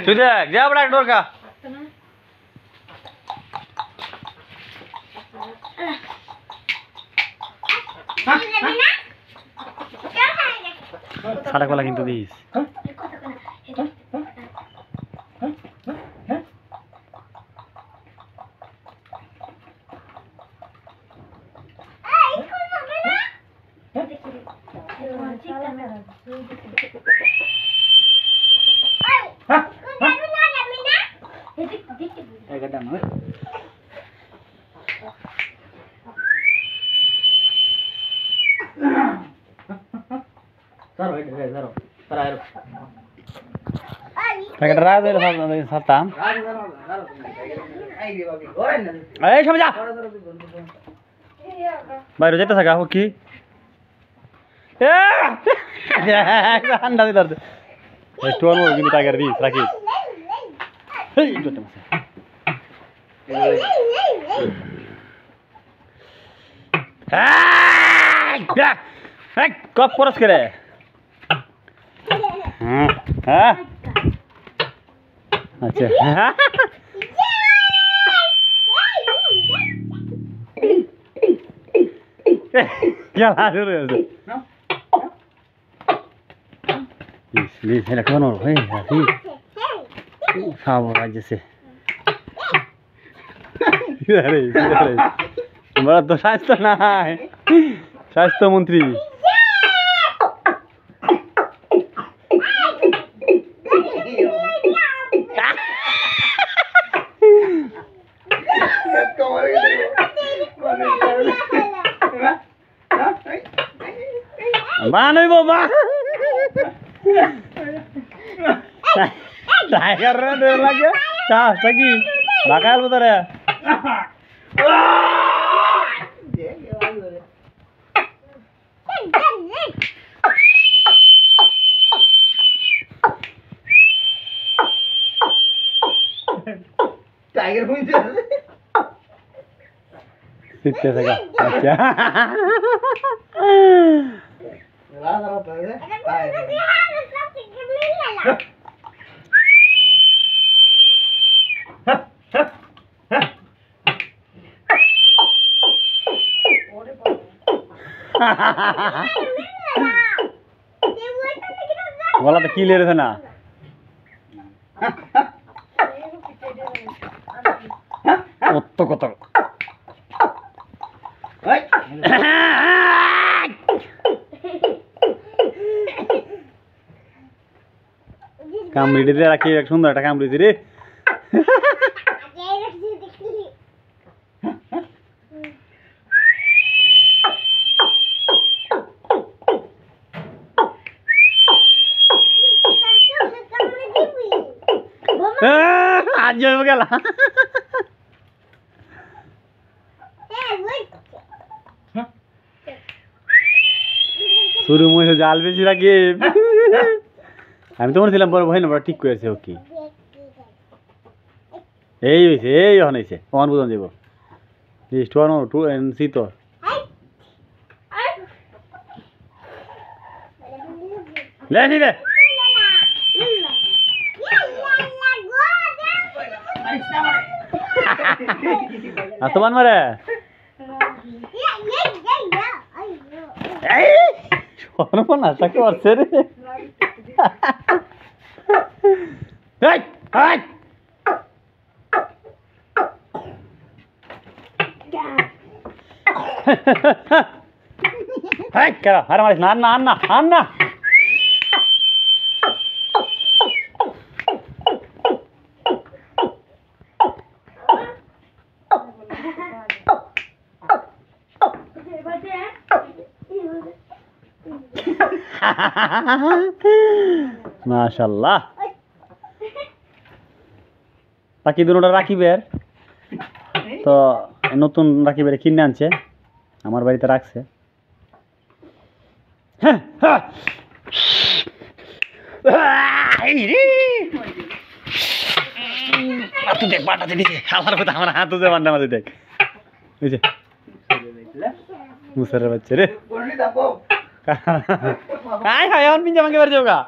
তুই দেখ যা বড় ডোর কা সাড়া কলা কিন্তু দিস সাতাম এই সময় যা বাইরে যেতে থাকা ও কি ঠান্ডা দিতে একটু অন্য কিন্তু টাইগার দিস রাখিস কপ পরস করে হ্যাঁ আচ্ছা খেলা শুরু হয়েছে এটা কেমন খাবো রাজ্যে বড় তো স্বাস্থ্য নাই স্বাস্থ্যমন্ত্রী মানব মা টাইগার লাগে চাষটা কি বাকাল বোধরে टाइगर सीखते सका अच्छा बोला तो की ले रहे थे ना तो कत कामड़ी दे राखी एक सुंदर একটা কামড়ি দিরে आज যাবে গেল শুরু মইছে জাল বেশি রাখি আমি তো বলছিলাম বড় ভাই না বড় ঠিক করেছে ওকে এই হইছে এই হন হইছে কোন বুঝন দেব লিস্ট 1 2 এন্ড সি তো লে নি দে আসমান মারে এই শোনো না তাকে করছে রে এই এই এই কেন আরে মারিস না না না না মাশাআল্লাহ বাকি দুটোটা রাকিবের তো নতুন রাকিবের কিনে আনছে আমার বাড়িতে রাখছে হ্যাঁ দেখ বাটাতে দিছে আমার কথা আমার হাত মাঝে দেখ বুঝছে মুসারের বাচ্চা রে কাই খাই এখন পিঞ্জা মাকে বাড়ি যাওগা